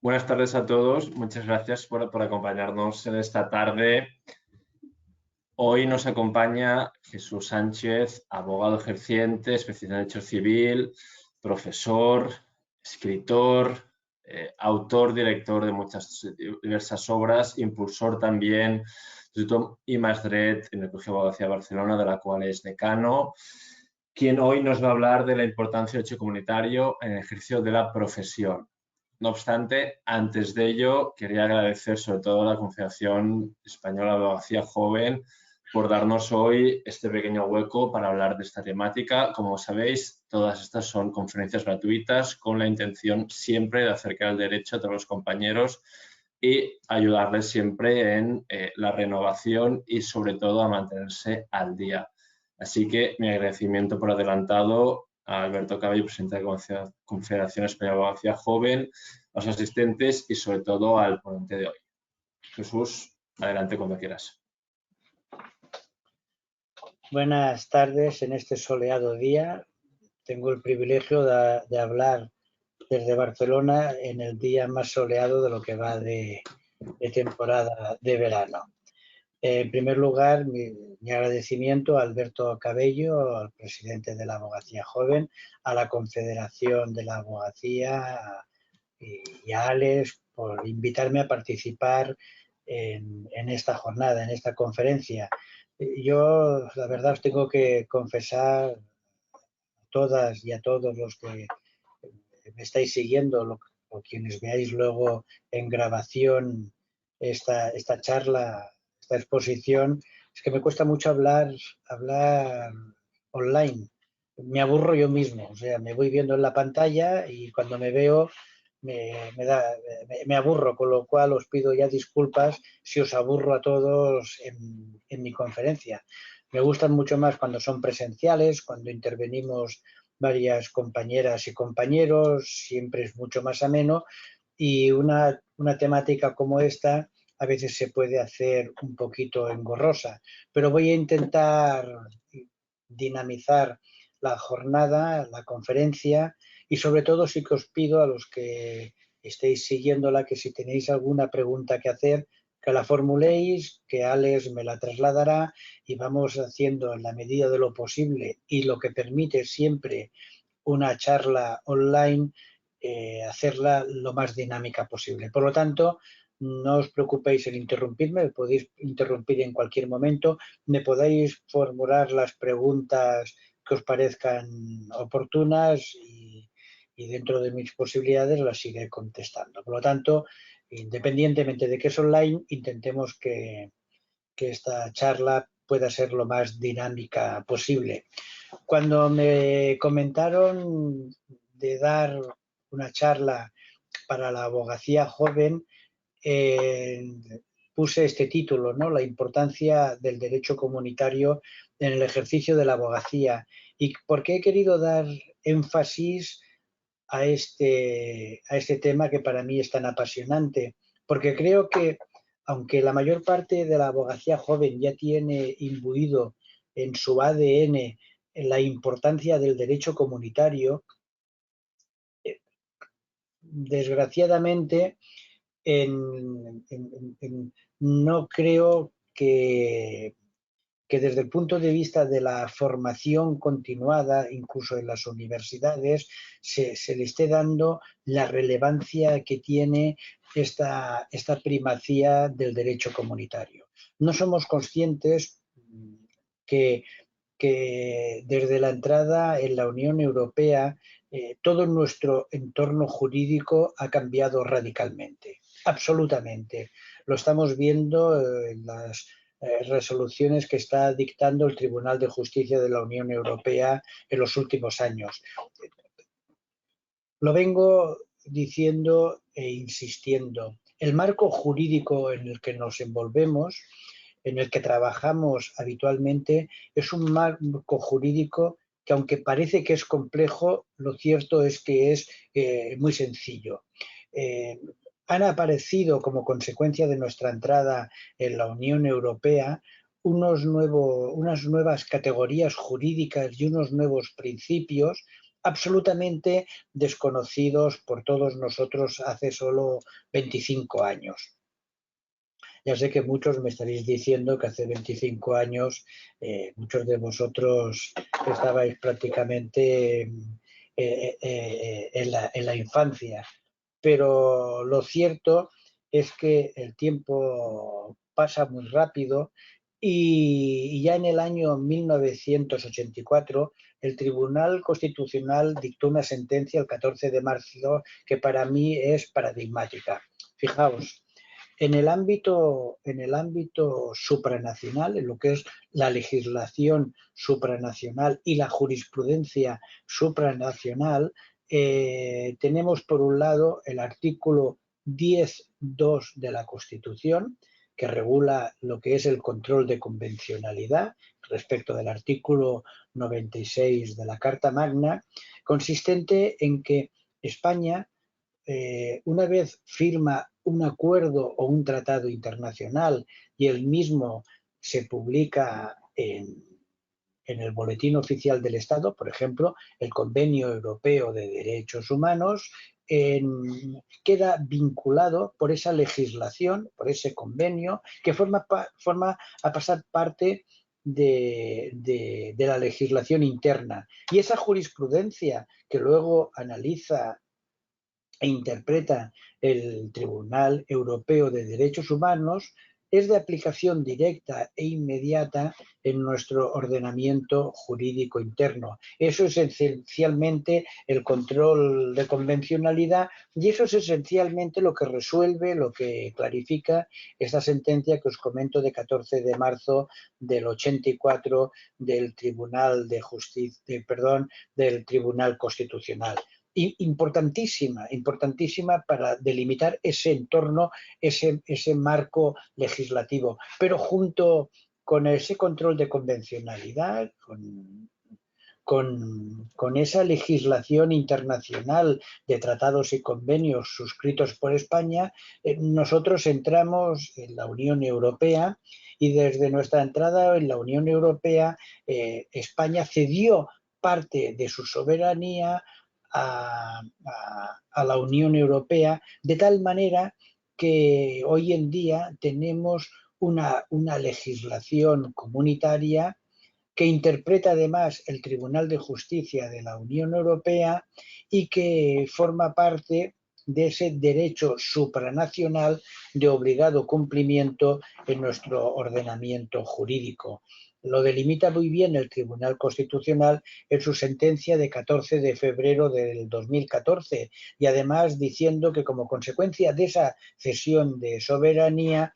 Buenas tardes a todos. Muchas gracias por acompañarnos en esta tarde. Hoy nos acompaña Jesús Sánchez, abogado ejerciente, especialista en Derecho Civil, profesor, escritor, autor, director de muchas diversas obras, impulsor también del Instituto I+D en el Colegio de Abogacía de Barcelona, de la cual es decano, quien hoy nos va a hablar de la importancia del derecho comunitario en el ejercicio de la profesión. No obstante, antes de ello, quería agradecer sobre todo a la Confederación Española de Abogacía Joven por darnos hoy este pequeño hueco para hablar de esta temática. Como sabéis, todas estas son conferencias gratuitas con la intención siempre de acercar el derecho a todos los compañeros y ayudarles siempre en la renovación y sobre todo a mantenerse al día. Así que mi agradecimiento por adelantado a Alberto Cabello, presidente de la Confederación Española de Abogacía Joven, a los asistentes y sobre todo al ponente de hoy. Jesús, adelante cuando quieras. Buenas tardes en este soleado día. Tengo el privilegio de hablar desde Barcelona en el día más soleado de lo que va de temporada de verano. En primer lugar, mi agradecimiento a Alberto Cabello, al presidente de la Abogacía Joven, a la Confederación de la Abogacía y a Alex por invitarme a participar en esta jornada, en esta conferencia. Yo, la verdad, os tengo que confesar a todas y a todos los que me estáis siguiendo o quienes veáis luego en grabación esta charla, esta exposición, es que me cuesta mucho hablar online. Me aburro yo mismo, o sea, me voy viendo en la pantalla y cuando me veo me aburro, con lo cual os pido ya disculpas si os aburro a todos en mi conferencia. Me gustan mucho más cuando son presenciales, cuando intervenimos varias compañeras y compañeros, siempre es mucho más ameno y una temática como esta a veces se puede hacer un poquito engorrosa, pero voy a intentar dinamizar la jornada, la conferencia y sobre todo sí que os pido a los que estéis siguiéndola que si tenéis alguna pregunta que hacer, que la formuléis, que Alex me la trasladará y vamos haciendo en la medida de lo posible y lo que permite siempre una charla online, hacerla lo más dinámica posible. Por lo tanto, no os preocupéis en interrumpirme, podéis interrumpir en cualquier momento, me podéis formular las preguntas que os parezcan oportunas y dentro de mis posibilidades las iré contestando. Por lo tanto, independientemente de que es online, intentemos que esta charla pueda ser lo más dinámica posible. Cuando me comentaron de dar una charla para la abogacía joven, puse este título, ¿no? La importancia del derecho comunitario en el ejercicio de la abogacía. ¿Y por qué he querido dar énfasis a este tema que para mí es tan apasionante? Porque creo que, aunque la mayor parte de la abogacía joven ya tiene imbuido en su ADN la importancia del derecho comunitario, desgraciadamente no creo que desde el punto de vista de la formación continuada, incluso en las universidades, se le esté dando la relevancia que tiene esta primacía del derecho comunitario. No somos conscientes que desde la entrada en la Unión Europea todo nuestro entorno jurídico ha cambiado radicalmente, absolutamente. Lo estamos viendo en las resoluciones que está dictando el Tribunal de Justicia de la Unión Europea en los últimos años. Lo vengo diciendo e insistiendo. El marco jurídico en el que nos envolvemos, en el que trabajamos habitualmente, es un marco jurídico que, aunque parece que es complejo, lo cierto es que es muy sencillo. Han aparecido, como consecuencia de nuestra entrada en la Unión Europea, unas nuevas categorías jurídicas y unos nuevos principios absolutamente desconocidos por todos nosotros hace solo 25 años. Ya sé que muchos me estaréis diciendo que hace 25 años muchos de vosotros estabais prácticamente en la infancia, pero lo cierto es que el tiempo pasa muy rápido y ya en el año 1984 el Tribunal Constitucional dictó una sentencia el 14 de marzo que para mí es paradigmática. Fijaos, en el ámbito supranacional, en lo que es la legislación supranacional y la jurisprudencia supranacional, tenemos por un lado el artículo 10.2 de la Constitución, que regula lo que es el control de convencionalidad respecto del artículo 96 de la Carta Magna, consistente en que España, una vez firma un acuerdo o un tratado internacional y el mismo se publica en el Boletín Oficial del Estado, por ejemplo, el Convenio Europeo de Derechos Humanos, queda vinculado por esa legislación, por ese convenio, que forma a pasar parte de la legislación interna. Y esa jurisprudencia que luego analiza e interpreta el Tribunal Europeo de Derechos Humanos es de aplicación directa e inmediata en nuestro ordenamiento jurídico interno. Eso es esencialmente el control de convencionalidad y eso es esencialmente lo que resuelve, lo que clarifica esta sentencia que os comento de 14 de marzo del 84 del Tribunal de Justicia, del Tribunal Constitucional. Importantísima para delimitar ese entorno, ese marco legislativo. Pero junto con ese control de convencionalidad, con esa legislación internacional de tratados y convenios suscritos por España, nosotros entramos en la Unión Europea y desde nuestra entrada en la Unión Europea, España cedió parte de su soberanía a la Unión Europea, de tal manera que hoy en día tenemos una legislación comunitaria que interpreta además el Tribunal de Justicia de la Unión Europea y que forma parte de ese derecho supranacional de obligado cumplimiento en nuestro ordenamiento jurídico. Lo delimita muy bien el Tribunal Constitucional en su sentencia de 14 de febrero del 2014 y además diciendo que como consecuencia de esa cesión de soberanía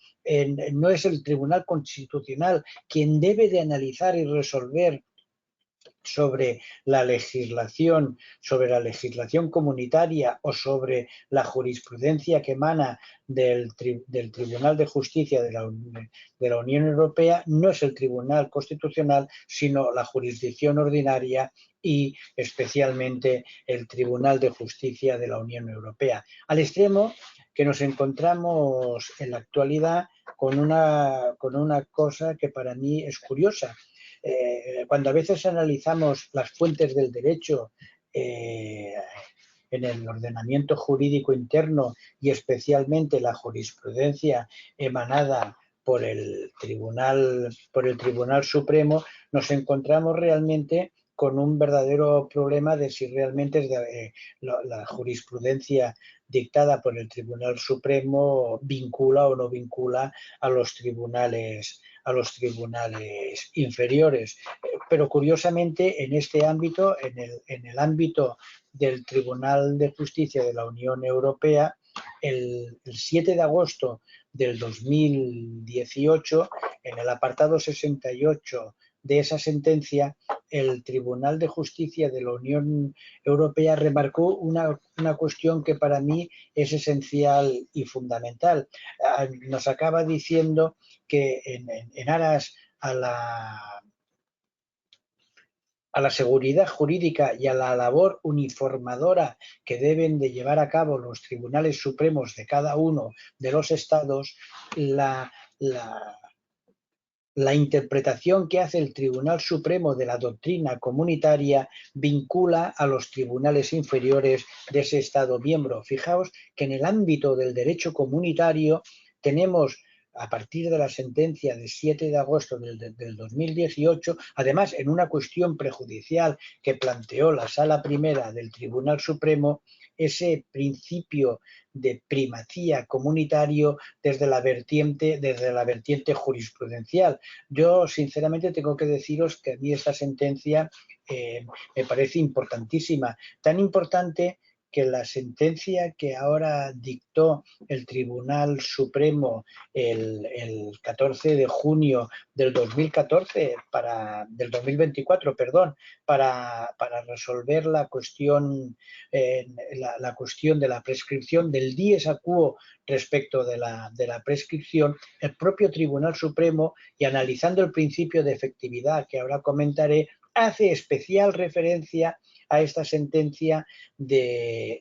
no es el Tribunal Constitucional quien debe de analizar y resolver sobre la legislación comunitaria o sobre la jurisprudencia que emana del Tribunal de Justicia de la Unión Europea, no es el Tribunal Constitucional, sino la jurisdicción ordinaria y especialmente el Tribunal de Justicia de la Unión Europea. Al extremo que nos encontramos en la actualidad con una cosa que para mí es curiosa. Cuando a veces analizamos las fuentes del derecho en el ordenamiento jurídico interno y especialmente la jurisprudencia emanada por el Tribunal Supremo, nos encontramos realmente con un verdadero problema de si realmente es la jurisprudencia dictada por el Tribunal Supremo vincula o no vincula a los tribunales inferiores. Pero curiosamente en este ámbito, en el ámbito del Tribunal de Justicia de la Unión Europea, el 7 de agosto del 2018, en el apartado 68 de esa sentencia, el Tribunal de Justicia de la Unión Europea remarcó una cuestión que para mí es esencial y fundamental. Nos acaba diciendo que en aras a la seguridad jurídica y a la labor uniformadora que deben de llevar a cabo los tribunales supremos de cada uno de los estados, la interpretación que hace el Tribunal Supremo de la doctrina comunitaria vincula a los tribunales inferiores de ese Estado miembro. Fijaos que en el ámbito del derecho comunitario tenemos, a partir de la sentencia de 7 de agosto del 2018, además en una cuestión prejudicial que planteó la Sala Primera del Tribunal Supremo, ese principio de primacía comunitario desde la vertiente jurisprudencial. Yo, sinceramente, tengo que deciros que a mí esta sentencia me parece importantísima. Tan importante que la sentencia que ahora dictó el Tribunal Supremo el 14 de junio del 2024, para resolver la cuestión de la prescripción, del dies a quo respecto de la prescripción, el propio Tribunal Supremo, y analizando el principio de efectividad que ahora comentaré, hace especial referencia a esta sentencia de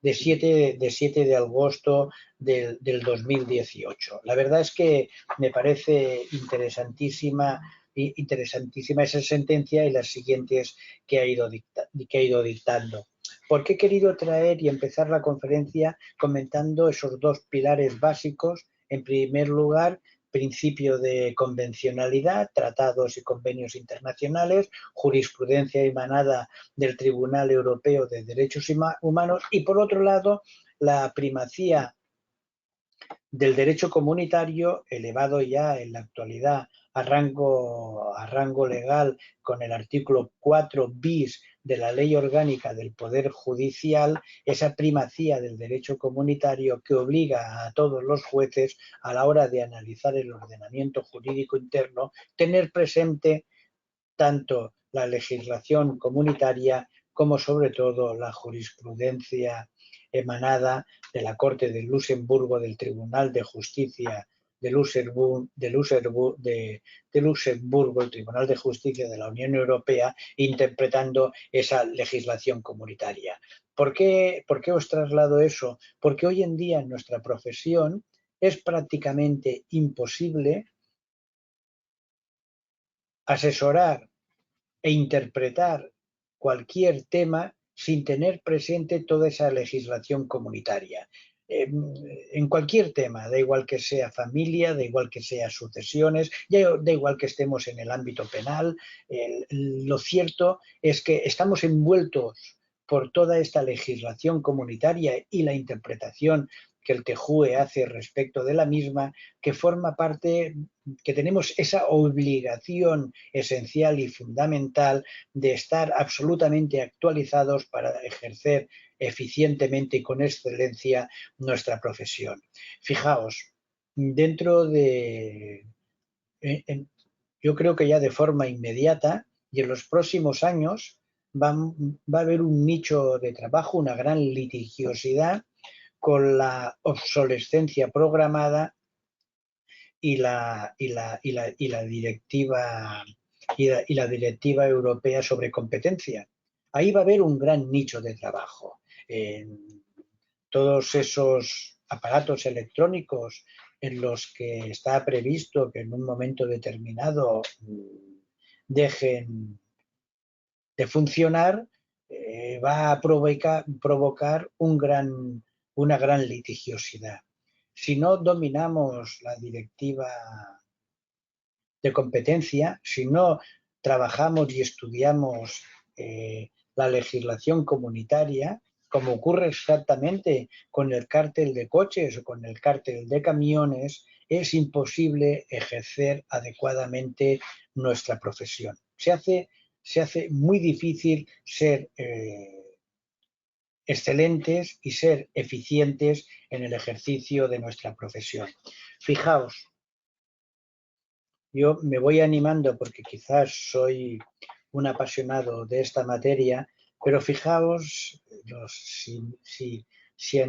7 de agosto del 2018. La verdad es que me parece interesantísima esa sentencia y las siguientes que ha ido dictando. Porque he querido traer y empezar la conferencia comentando esos dos pilares básicos. En primer lugar, principio de convencionalidad, tratados y convenios internacionales, jurisprudencia emanada del Tribunal Europeo de Derechos Humanos, y por otro lado, la primacía del derecho comunitario, elevado ya en la actualidad a rango legal con el artículo 4 bis de la Ley Orgánica del Poder Judicial, esa primacía del derecho comunitario que obliga a todos los jueces, a la hora de analizar el ordenamiento jurídico interno, tener presente tanto la legislación comunitaria como sobre todo la jurisprudencia emanada de la Corte de Luxemburgo, del Tribunal de Justicia de Luxemburgo, el Tribunal de Justicia de la Unión Europea, interpretando esa legislación comunitaria. ¿Por qué os traslado eso? Porque hoy en día en nuestra profesión es prácticamente imposible asesorar e interpretar cualquier tema sin tener presente toda esa legislación comunitaria. En cualquier tema, da igual que sea familia, da igual que sea sucesiones, da igual que estemos en el ámbito penal, lo cierto es que estamos envueltos por toda esta legislación comunitaria y la interpretación que el TJUE hace respecto de la misma, que forma parte, que tenemos esa obligación esencial y fundamental de estar absolutamente actualizados para ejercer eficientemente y con excelencia nuestra profesión. Fijaos, yo creo que ya de forma inmediata y en los próximos años va a haber un nicho de trabajo, una gran litigiosidad con la obsolescencia programada y la directiva europea sobre competencia. Ahí va a haber un gran nicho de trabajo. Todos esos aparatos electrónicos en los que está previsto que en un momento determinado dejen de funcionar, va a provocar una gran litigiosidad. Si no dominamos la directiva de competencia, si no trabajamos y estudiamos la legislación comunitaria, como ocurre exactamente con el cártel de coches o con el cártel de camiones, es imposible ejercer adecuadamente nuestra profesión. Se hace muy difícil ser excelentes y ser eficientes en el ejercicio de nuestra profesión. Fijaos, yo me voy animando porque quizás soy un apasionado de esta materia, pero fijaos, si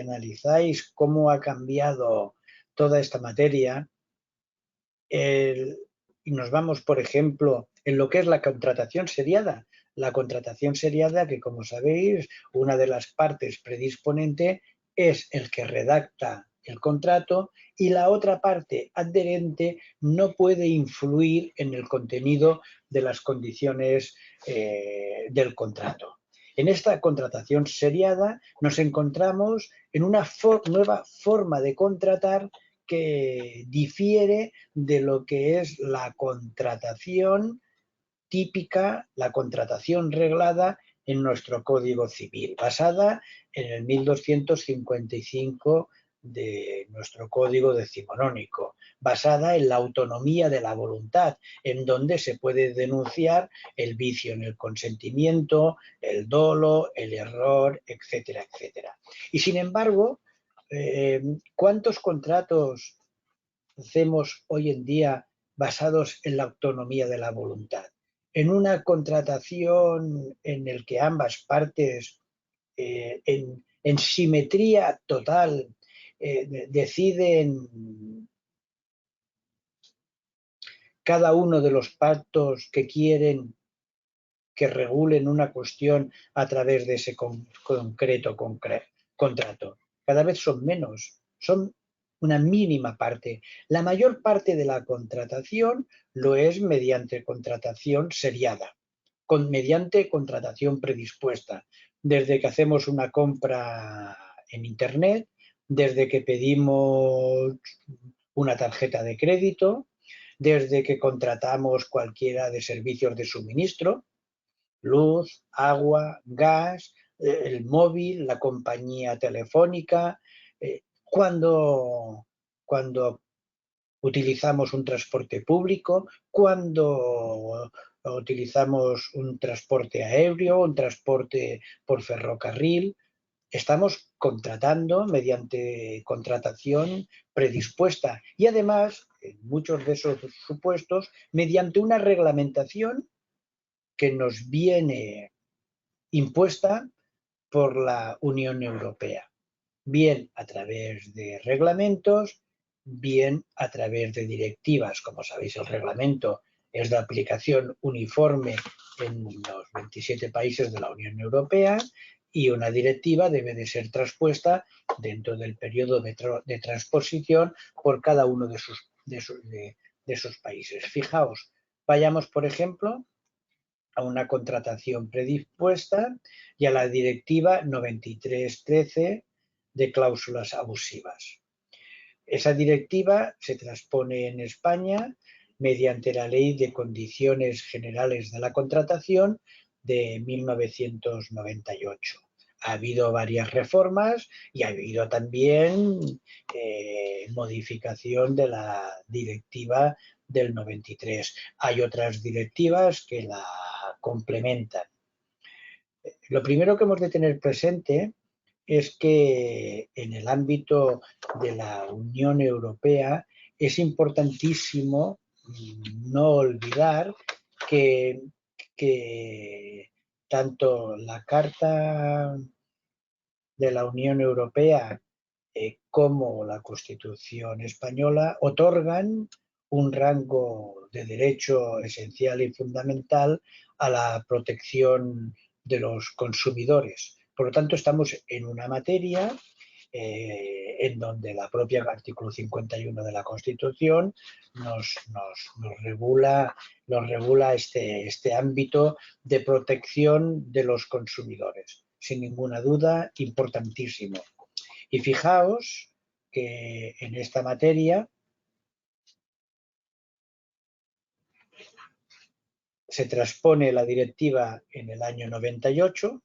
analizáis cómo ha cambiado toda esta materia, y nos vamos, por ejemplo, en lo que es la contratación seriada. La contratación seriada, que como sabéis, una de las partes predisponente es el que redacta el contrato, y la otra parte adherente no puede influir en el contenido de las condiciones del contrato. En esta contratación seriada nos encontramos en una nueva forma de contratar que difiere de lo que es la contratación típica, la contratación reglada en nuestro Código Civil, basada en el 1255 de nuestro Código Decimonónico, basada en la autonomía de la voluntad, en donde se puede denunciar el vicio en el consentimiento, el dolo, el error, etcétera, etcétera. Y sin embargo, ¿cuántos contratos hacemos hoy en día basados en la autonomía de la voluntad? En una contratación en el que ambas partes en simetría total deciden cada uno de los pactos que quieren que regulen una cuestión a través de ese contrato. Cada vez son menos, son una mínima parte. La mayor parte de la contratación lo es mediante contratación seriada, mediante contratación predispuesta. Desde que hacemos una compra en Internet, desde que pedimos una tarjeta de crédito, desde que contratamos cualquiera de servicios de suministro, luz, agua, gas, el móvil, la compañía telefónica, cuando utilizamos un transporte público, cuando utilizamos un transporte aéreo, un transporte por ferrocarril. Estamos contratando mediante contratación predispuesta y además, en muchos de esos supuestos, mediante una reglamentación que nos viene impuesta por la Unión Europea, bien a través de reglamentos, bien a través de directivas. Como sabéis, el reglamento es de aplicación uniforme en los 27 países de la Unión Europea y una directiva debe de ser traspuesta dentro del periodo de transposición por cada uno de esos países. Fijaos, vayamos, por ejemplo, a una contratación predispuesta y a la directiva 93/13 de cláusulas abusivas. Esa directiva se transpone en España mediante la Ley de Condiciones Generales de la Contratación de 1998. Ha habido varias reformas y ha habido también modificación de la directiva del 93. Hay otras directivas que la complementan. Lo primero que hemos de tener presente es que en el ámbito de la Unión Europea es importantísimo no olvidar que tanto la Carta de la Unión Europea como la Constitución española otorgan un rango de derecho esencial y fundamental a la protección de los consumidores. Por lo tanto, estamos en una materia en donde la propia artículo 51 de la Constitución nos regula este ámbito de protección de los consumidores. Sin ninguna duda, importantísimo. Y fijaos que en esta materia se transpone la directiva en el año 98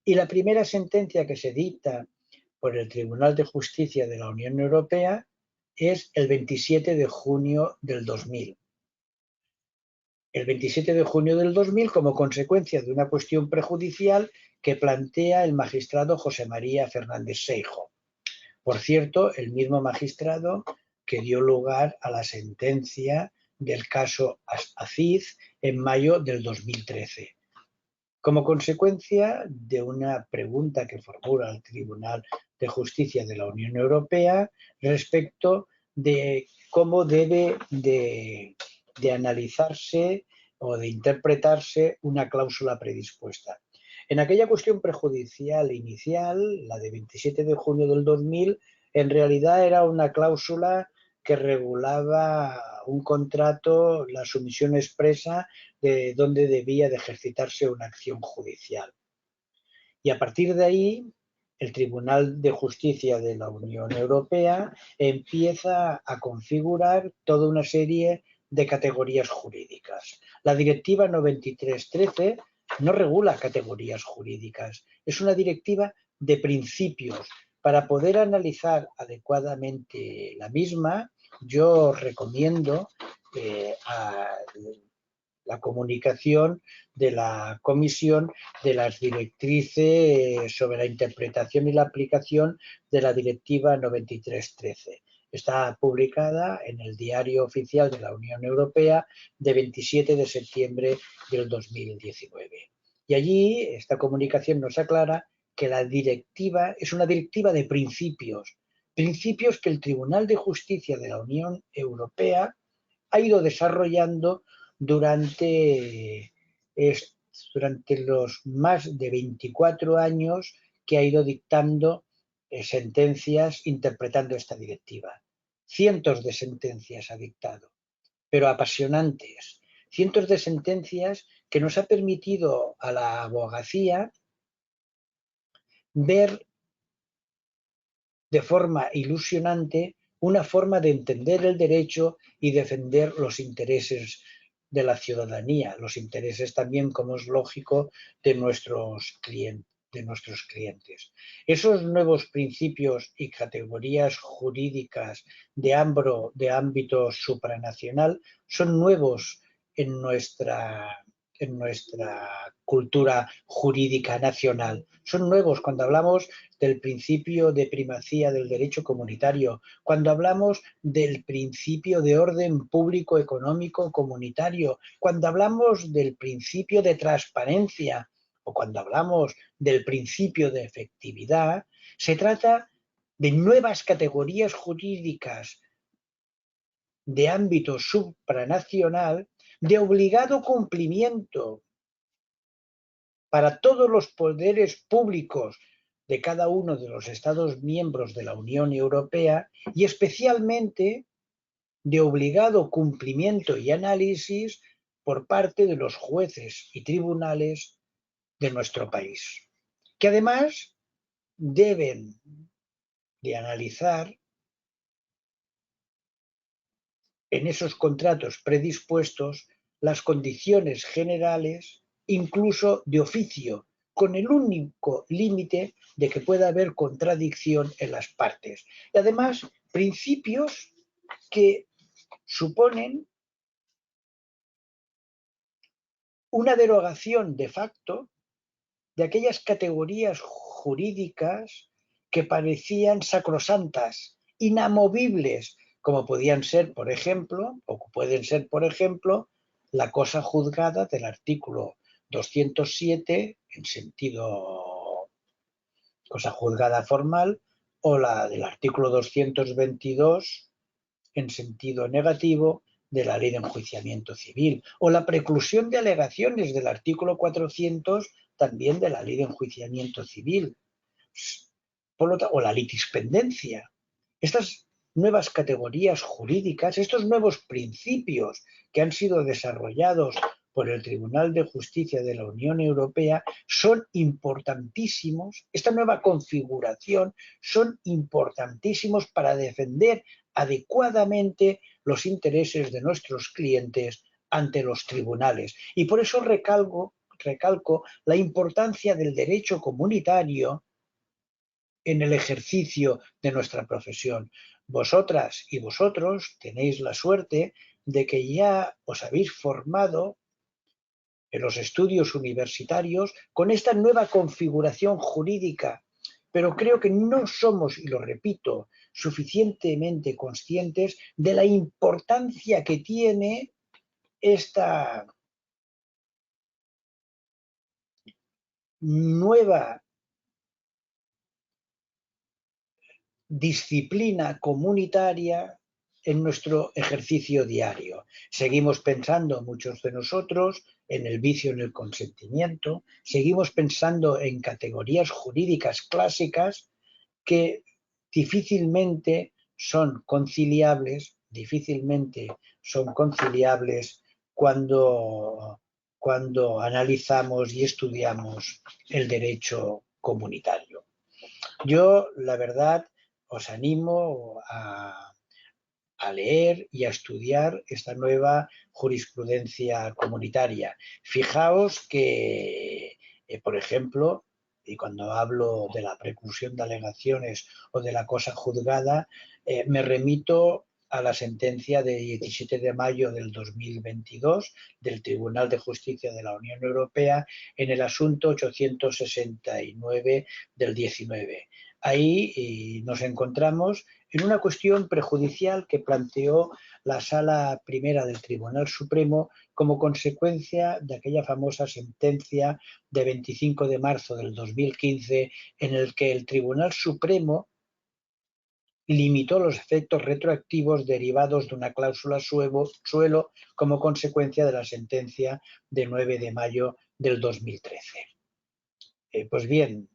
y la primera sentencia que se dicta por el Tribunal de Justicia de la Unión Europea es el 27 de junio del 2000. El 27 de junio del 2000 como consecuencia de una cuestión prejudicial que plantea el magistrado José María Fernández Seijo. Por cierto, el mismo magistrado que dio lugar a la sentencia del caso Aziz en mayo del 2013. Como consecuencia de una pregunta que formula el Tribunal de Justicia de la Unión Europea respecto de cómo debe de analizarse o de interpretarse una cláusula predispuesta. En aquella cuestión prejudicial inicial, la de 27 de junio del 2000, En realidad era una cláusula que regulaba un contrato, la sumisión expresa de dónde debía de ejercitarse una acción judicial. Y a partir de ahí, el Tribunal de Justicia de la Unión Europea empieza a configurar toda una serie de categorías jurídicas. La Directiva 93/13 no regula categorías jurídicas, es una directiva de principios. Para poder analizar adecuadamente la misma, yo recomiendo la comunicación de la Comisión de las directrices sobre la interpretación y la aplicación de la Directiva 93/13. Está publicada en el Diario Oficial de la Unión Europea de 27 de septiembre del 2019. Y allí esta comunicación nos aclara que la directiva es una directiva de principios, principios que el Tribunal de Justicia de la Unión Europea ha ido desarrollando durante los más de 24 años que ha ido dictando sentencias interpretando esta directiva. Cientos de sentencias ha dictado, pero apasionantes. Cientos de sentencias que nos ha permitido a la abogacía ver de forma ilusionante una forma de entender el derecho y defender los intereses de la ciudadanía, los intereses también, como es lógico, de nuestros clientes. Esos nuevos principios y categorías jurídicas de ámbito supranacional son nuevos en nuestra cultura jurídica nacional. Son nuevos cuando hablamos del principio de primacía del derecho comunitario, cuando hablamos del principio de orden público económico comunitario, cuando hablamos del principio de transparencia o cuando hablamos del principio de efectividad, se trata de nuevas categorías jurídicas de ámbito supranacional de obligado cumplimiento para todos los poderes públicos de cada uno de los Estados miembros de la Unión Europea y especialmente de obligado cumplimiento y análisis por parte de los jueces y tribunales de nuestro país, que además deben de analizar en esos contratos predispuestos las condiciones generales, incluso de oficio, con el único límite de que pueda haber contradicción en las partes. Y además, principios que suponen una derogación de facto de aquellas categorías jurídicas que parecían sacrosantas, inamovibles, como podían ser, por ejemplo, o pueden ser, por ejemplo, la cosa juzgada del artículo 207 en sentido cosa juzgada formal o la del artículo 222 en sentido negativo de la Ley de Enjuiciamiento Civil o la preclusión de alegaciones del artículo 400 también de la Ley de Enjuiciamiento Civil o la litispendencia. Estas nuevas categorías jurídicas, estos nuevos principios que han sido desarrollados por el Tribunal de Justicia de la Unión Europea son importantísimos, esta nueva configuración son importantísimos para defender adecuadamente los intereses de nuestros clientes ante los tribunales. Y por eso recalco la importancia del derecho comunitario en el ejercicio de nuestra profesión. Vosotras y vosotros tenéis la suerte de que ya os habéis formado en los estudios universitarios con esta nueva configuración jurídica, pero creo que no somos, y lo repito, suficientemente conscientes de la importancia que tiene esta nueva disciplina comunitaria en nuestro ejercicio diario. Seguimos pensando, muchos de nosotros, en el vicio en el consentimiento, seguimos pensando en categorías jurídicas clásicas que difícilmente son conciliables cuando analizamos y estudiamos el derecho comunitario. Yo, la verdad, os animo a leer y a estudiar esta nueva jurisprudencia comunitaria. Fijaos que, por ejemplo, y cuando hablo de la preclusión de alegaciones o de la cosa juzgada, me remito a la sentencia de 17 de mayo del 2022 del Tribunal de Justicia de la Unión Europea en el asunto 869 del 19. Ahí nos encontramos en una cuestión prejudicial que planteó la Sala Primera del Tribunal Supremo como consecuencia de aquella famosa sentencia de 25 de marzo del 2015 en el que el Tribunal Supremo limitó los efectos retroactivos derivados de una cláusula suelo como consecuencia de la sentencia de 9 de mayo del 2013. Pues bien,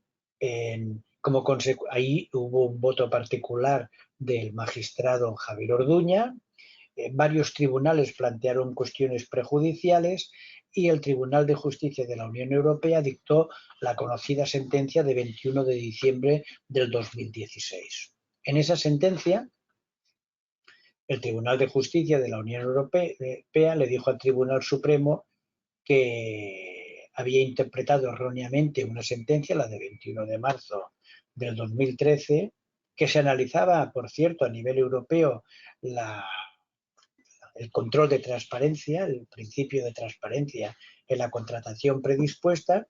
ahí hubo un voto particular del magistrado Javier Orduña, varios tribunales plantearon cuestiones prejudiciales y el Tribunal de Justicia de la Unión Europea dictó la conocida sentencia de 21 de diciembre del 2016. En esa sentencia, el Tribunal de Justicia de la Unión Europea le dijo al Tribunal Supremo que había interpretado erróneamente una sentencia, la de 21 de marzo del 2013, que se analizaba, por cierto, a nivel europeo el control de transparencia, el principio de transparencia en la contratación predispuesta,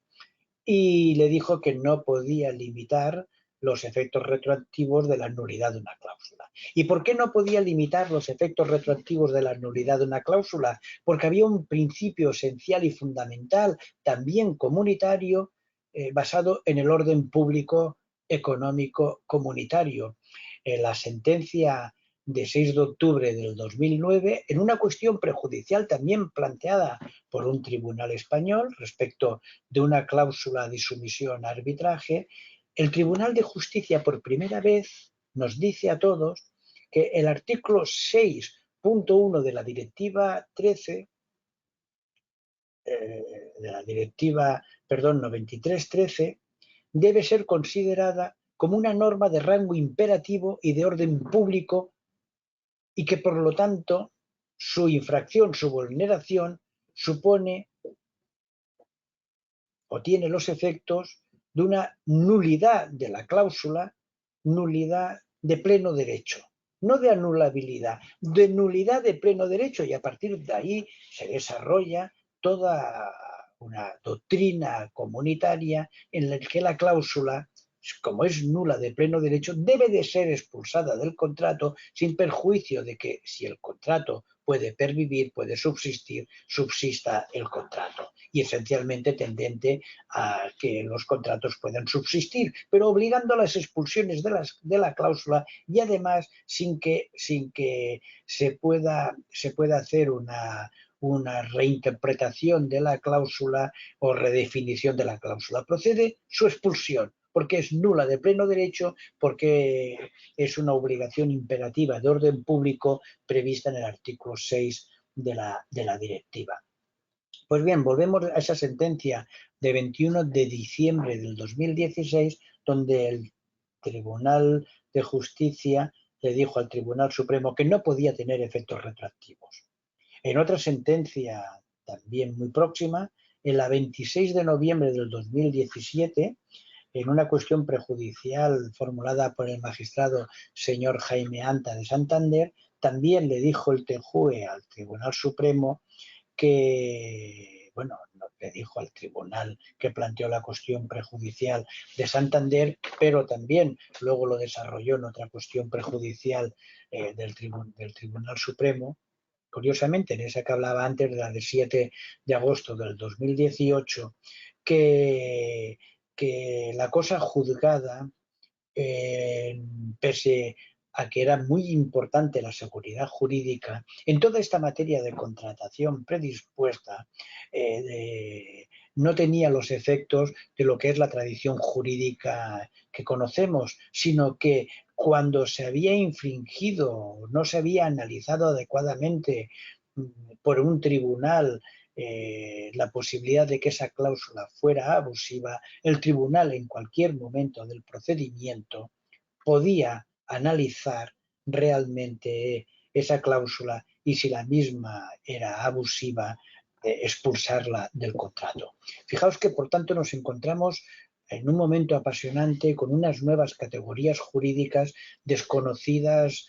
y le dijo que no podía limitar los efectos retroactivos de la nulidad de una cláusula. ¿Y por qué no podía limitar los efectos retroactivos de la nulidad de una cláusula? Porque había un principio esencial y fundamental, también comunitario, basado en el orden público económico comunitario. La sentencia de 6 de octubre del 2009, en una cuestión prejudicial también planteada por un tribunal español respecto de una cláusula de sumisión a arbitraje, el Tribunal de Justicia por primera vez nos dice a todos que el artículo 6.1 de la Directiva 13, de la Directiva, 9313, debe ser considerada como una norma de rango imperativo y de orden público y que por lo tanto su infracción, su vulneración, supone o tiene los efectos de una nulidad de la cláusula, nulidad de pleno derecho, no de anulabilidad, de nulidad de pleno derecho, y a partir de ahí se desarrolla toda una doctrina comunitaria en la que la cláusula, como es nula de pleno derecho, debe de ser expulsada del contrato sin perjuicio de que si el contrato puede pervivir, puede subsistir, subsista el contrato. Y esencialmente tendente a que los contratos puedan subsistir, pero obligando a las expulsiones de la cláusula y además sin que se pueda hacer una reinterpretación de la cláusula o redefinición de la cláusula. Procede su expulsión, porque es nula de pleno derecho, porque es una obligación imperativa de orden público prevista en el artículo 6 de la directiva. Pues bien, volvemos a esa sentencia de 21 de diciembre del 2016, donde el Tribunal de Justicia le dijo al Tribunal Supremo que no podía tener efectos retroactivos. En otra sentencia también muy próxima, en la 26 de noviembre del 2017, en una cuestión prejudicial formulada por el magistrado señor Jaime Anta de Santander, también le dijo el TJUE al Tribunal Supremo que, le dijo al tribunal que planteó la cuestión prejudicial de Santander, pero también luego lo desarrolló en otra cuestión prejudicial del Tribunal Supremo. Curiosamente, en esa que hablaba antes, de la de 7 de agosto del 2018, que la cosa juzgada, pese a que era muy importante la seguridad jurídica en toda esta materia de contratación predispuesta, no tenía los efectos de lo que es la tradición jurídica que conocemos, sino que cuando se había infringido, no se había analizado adecuadamente por un tribunal la posibilidad de que esa cláusula fuera abusiva, el tribunal en cualquier momento del procedimiento podía analizar realmente esa cláusula y si la misma era abusiva, expulsarla del contrato. Fijaos que por tanto nos encontramos en un momento apasionante con unas nuevas categorías jurídicas desconocidas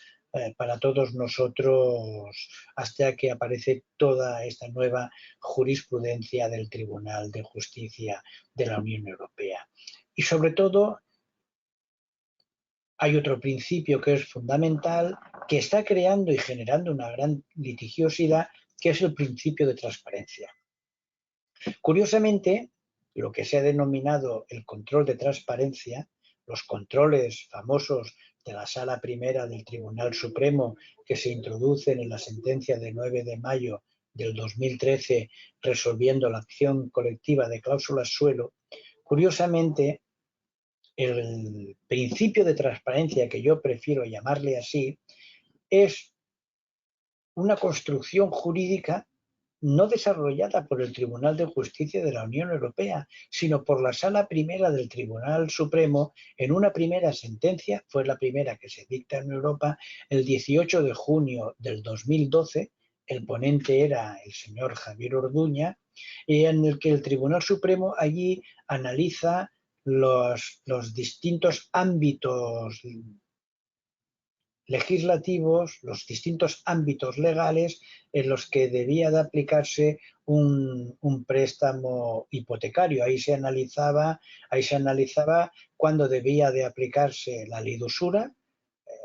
para todos nosotros hasta que aparece toda esta nueva jurisprudencia del Tribunal de Justicia de la Unión Europea. Y sobre todo hay otro principio que es fundamental, que está creando y generando una gran litigiosidad, que es el principio de transparencia. Curiosamente, lo que se ha denominado el control de transparencia, los controles famosos de la Sala Primera del Tribunal Supremo que se introducen en la sentencia de 9 de mayo del 2013 resolviendo la acción colectiva de cláusulas suelo, curiosamente, el principio de transparencia, que yo prefiero llamarle así, es una construcción jurídica no desarrollada por el Tribunal de Justicia de la Unión Europea, sino por la Sala Primera del Tribunal Supremo en una primera sentencia, fue la primera que se dicta en Europa, el 18 de junio del 2012, el ponente era el señor Javier Orduña, y en el que el Tribunal Supremo allí analiza los distintos ámbitos legislativos, los distintos ámbitos legales en los que debía de aplicarse un préstamo hipotecario. Ahí se analizaba cuándo debía de aplicarse la ley de usura,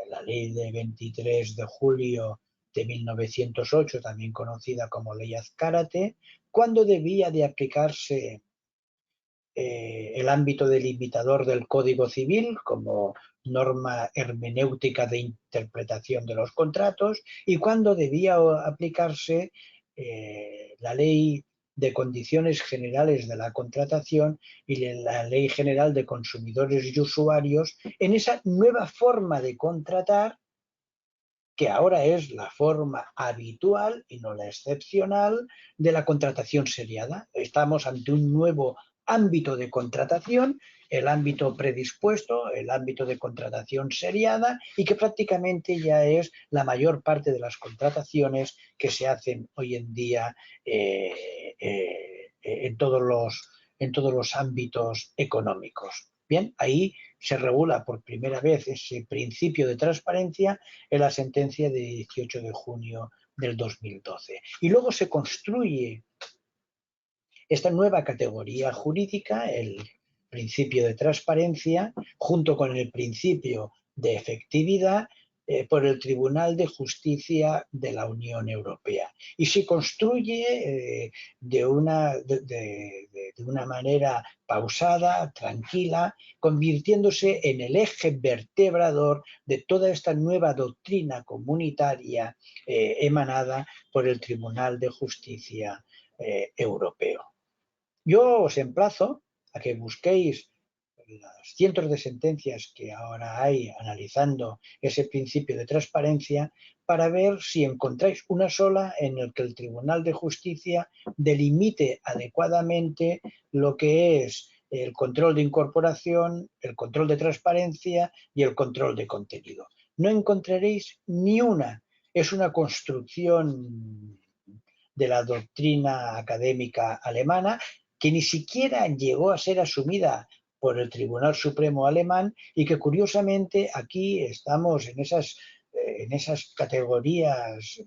la ley de 23 de julio de 1908, también conocida como ley Azcárate, cuándo debía de aplicarse el ámbito delimitador del Código Civil como norma hermenéutica de interpretación de los contratos y cuándo debía aplicarse la ley de condiciones generales de la contratación y la ley general de consumidores y usuarios en esa nueva forma de contratar que ahora es la forma habitual y no la excepcional de la contratación seriada. Estamos ante un nuevo ámbito de contratación, el ámbito predispuesto, el ámbito de contratación seriada y que prácticamente ya es la mayor parte de las contrataciones que se hacen hoy en día en todos los ámbitos económicos. Bien, ahí se regula por primera vez ese principio de transparencia en la sentencia de 18 de junio del 2012. Y luego se construye esta nueva categoría jurídica, el principio de transparencia, junto con el principio de efectividad, por el Tribunal de Justicia de la Unión Europea. Y se construye de una manera pausada, tranquila, convirtiéndose en el eje vertebrador de toda esta nueva doctrina comunitaria emanada por el Tribunal de Justicia Europeo. Yo os emplazo a que busquéis las cientos de sentencias que ahora hay analizando ese principio de transparencia para ver si encontráis una sola en la que el Tribunal de Justicia delimite adecuadamente lo que es el control de incorporación, el control de transparencia y el control de contenido. No encontraréis ni una. Es una construcción de la doctrina académica alemana que ni siquiera llegó a ser asumida por el Tribunal Supremo alemán y que curiosamente aquí estamos en esas categorías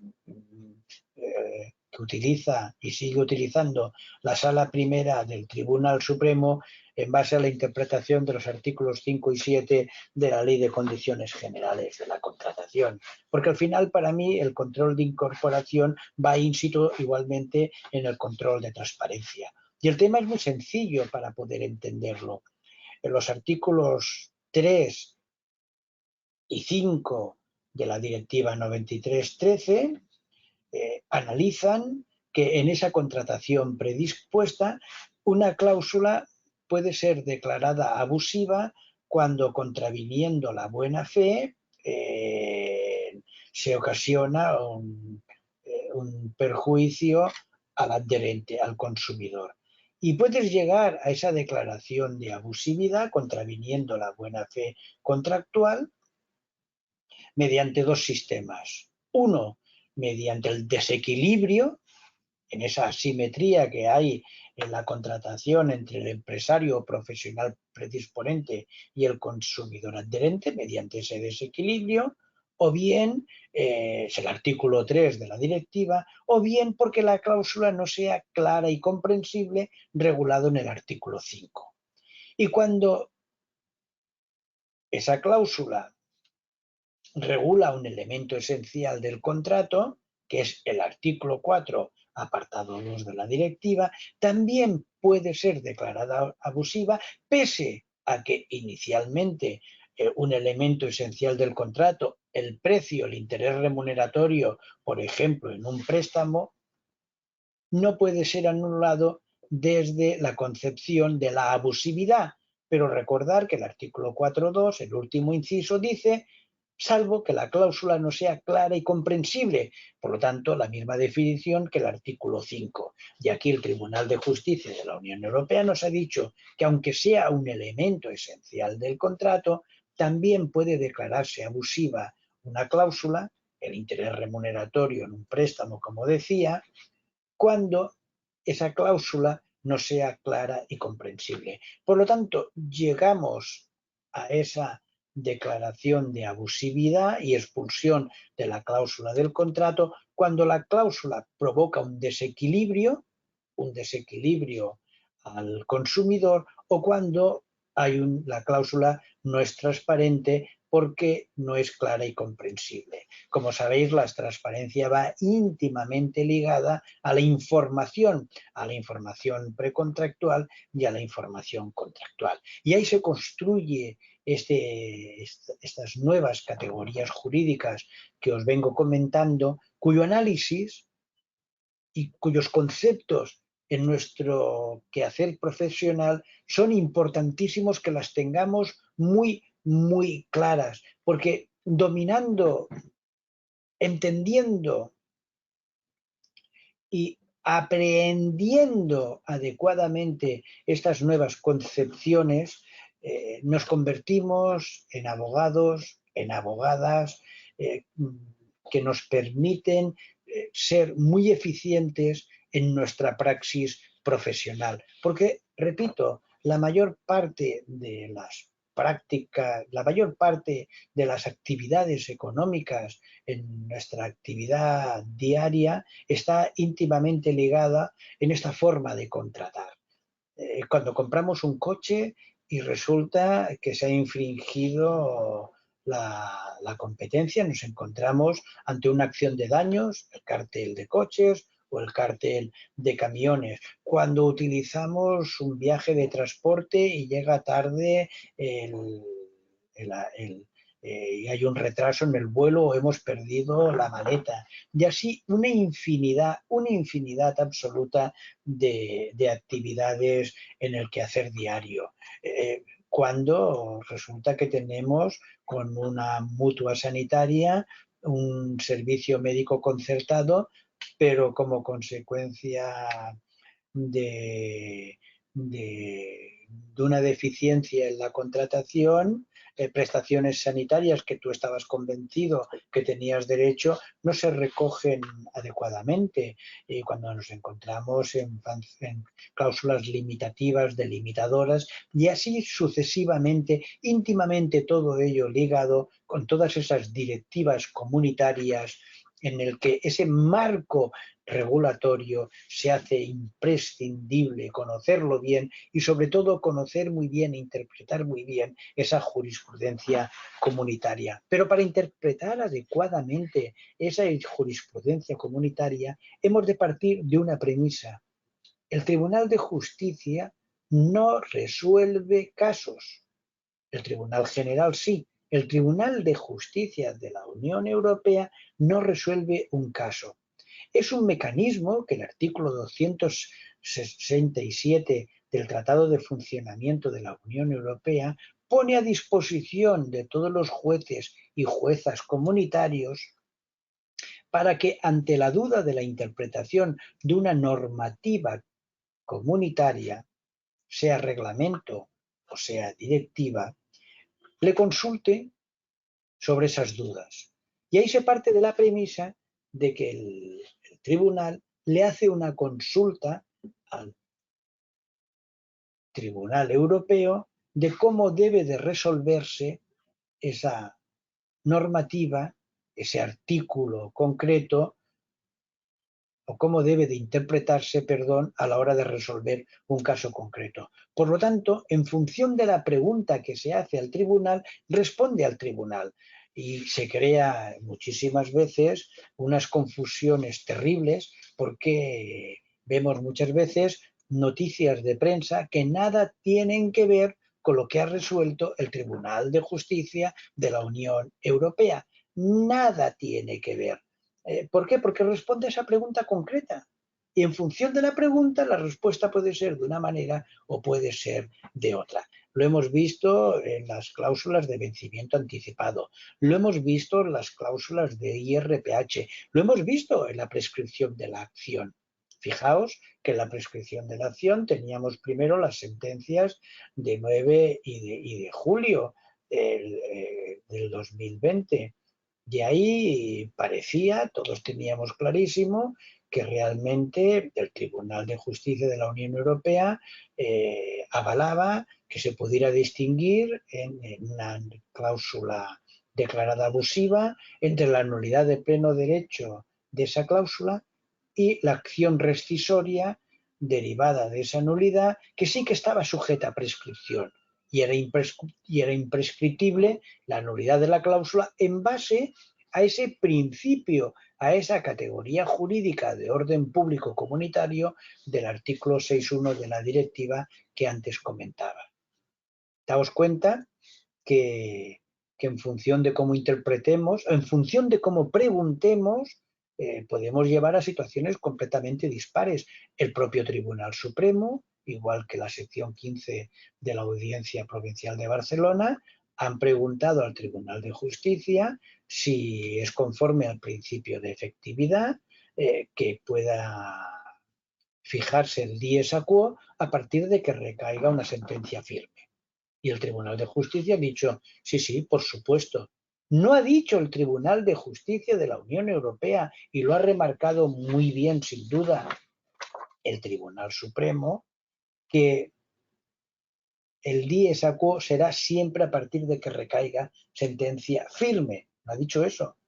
que utiliza y sigue utilizando la Sala Primera del Tribunal Supremo en base a la interpretación de los artículos 5 y 7 de la Ley de Condiciones Generales de la Contratación. Porque al final, para mí, el control de incorporación va in situ igualmente en el control de transparencia. Y el tema es muy sencillo para poder entenderlo. En los artículos 3 y 5 de la Directiva 93/13 analizan que en esa contratación predispuesta una cláusula puede ser declarada abusiva cuando, contraviniendo la buena fe, se ocasiona un perjuicio al adherente, al consumidor. Y puedes llegar a esa declaración de abusividad, contraviniendo la buena fe contractual, mediante dos sistemas. Uno, mediante el desequilibrio, en esa asimetría que hay en la contratación entre el empresario o profesional predisponente y el consumidor adherente, mediante ese desequilibrio, o bien es el artículo 3 de la directiva, o bien porque la cláusula no sea clara y comprensible, regulado en el artículo 5. Y cuando esa cláusula regula un elemento esencial del contrato, que es el artículo 4, apartado 2 de la directiva, también puede ser declarada abusiva, pese a que inicialmente un elemento esencial del contrato, el precio, el interés remuneratorio, por ejemplo, en un préstamo, no puede ser anulado desde la concepción de la abusividad. Pero recordar que el artículo 4.2, el último inciso, dice: salvo que la cláusula no sea clara y comprensible. Por lo tanto, la misma definición que el artículo 5. Y aquí el Tribunal de Justicia de la Unión Europea nos ha dicho que, aunque sea un elemento esencial del contrato, también puede declararse abusiva una cláusula, el interés remuneratorio en un préstamo, como decía, cuando esa cláusula no sea clara y comprensible. Por lo tanto, llegamos a esa declaración de abusividad y expulsión de la cláusula del contrato cuando la cláusula provoca un desequilibrio al consumidor, o cuando la cláusula no es transparente porque no es clara y comprensible. Como sabéis, la transparencia va íntimamente ligada a la información precontractual y a la información contractual. Y ahí se construye estas nuevas categorías jurídicas que os vengo comentando, cuyo análisis y cuyos conceptos en nuestro quehacer profesional son importantísimos que las tengamos muy, muy claras, porque dominando, entendiendo y aprehendiendo adecuadamente estas nuevas concepciones, nos convertimos en abogados, en abogadas, que nos permiten ser muy eficientes en nuestra praxis profesional. Porque, repito, la mayor parte de las prácticas, la mayor parte de las actividades económicas en nuestra actividad diaria está íntimamente ligada en esta forma de contratar. Cuando compramos un coche y resulta que se ha infringido la competencia, nos encontramos ante una acción de daños, el cártel de coches o el cártel de camiones. Cuando utilizamos un viaje de transporte y llega tarde y hay un retraso en el vuelo o hemos perdido la maleta. Y así una infinidad absoluta de actividades en el quehacer diario. Cuando resulta que tenemos con una mutua sanitaria un servicio médico concertado, pero como consecuencia de una deficiencia en la contratación, prestaciones sanitarias que tú estabas convencido que tenías derecho no se recogen adecuadamente, y cuando nos encontramos en cláusulas limitativas, delimitadoras, y así sucesivamente, íntimamente todo ello ligado con todas esas directivas comunitarias en el que ese marco regulatorio se hace imprescindible conocerlo bien y sobre todo conocer muy bien e interpretar muy bien esa jurisprudencia comunitaria. Pero para interpretar adecuadamente esa jurisprudencia comunitaria hemos de partir de una premisa: el Tribunal de Justicia no resuelve casos. El Tribunal General sí, El Tribunal de Justicia de la Unión Europea no resuelve un caso. Es un mecanismo que el artículo 267 del Tratado de Funcionamiento de la Unión Europea pone a disposición de todos los jueces y juezas comunitarios para que, ante la duda de la interpretación de una normativa comunitaria, sea reglamento o sea directiva, le consulte sobre esas dudas. Y ahí se parte de la premisa de que el tribunal le hace una consulta al Tribunal Europeo de cómo debe de resolverse esa normativa, ese artículo concreto, o cómo debe de interpretarse, perdón, a la hora de resolver un caso concreto. Por lo tanto, en función de la pregunta que se hace al tribunal, responde al tribunal. Y se crea muchísimas veces unas confusiones terribles porque vemos muchas veces noticias de prensa que nada tienen que ver con lo que ha resuelto el Tribunal de Justicia de la Unión Europea. Nada tiene que ver. ¿Por qué? Porque responde a esa pregunta concreta. Y en función de la pregunta, la respuesta puede ser de una manera o puede ser de otra. Lo hemos visto en las cláusulas de vencimiento anticipado, lo hemos visto en las cláusulas de IRPH, lo hemos visto en la prescripción de la acción. Fijaos que en la prescripción de la acción teníamos primero las sentencias de 9 y de julio del 2020. De ahí parecía, todos teníamos clarísimo, que realmente el Tribunal de Justicia de la Unión Europea avalaba que se pudiera distinguir en una cláusula declarada abusiva entre la nulidad de pleno derecho de esa cláusula y la acción rescisoria derivada de esa nulidad, que sí que estaba sujeta a prescripción y era imprescriptible la nulidad de la cláusula en base a ese principio, a esa categoría jurídica de orden público comunitario del artículo 6.1 de la directiva que antes comentaba. Daos cuenta que en función de cómo interpretemos, en función de cómo preguntemos, podemos llevar a situaciones completamente dispares. El propio Tribunal Supremo, igual que la sección 15 de la Audiencia Provincial de Barcelona, han preguntado al Tribunal de Justicia si es conforme al principio de efectividad que pueda fijarse el dies a quo a partir de que recaiga una sentencia firme. Y el Tribunal de Justicia ha dicho, sí, sí, por supuesto. No ha dicho el Tribunal de Justicia de la Unión Europea, y lo ha remarcado muy bien, sin duda, el Tribunal Supremo, que el dies a quo será siempre a partir de que recaiga sentencia firme. No ha dicho eso.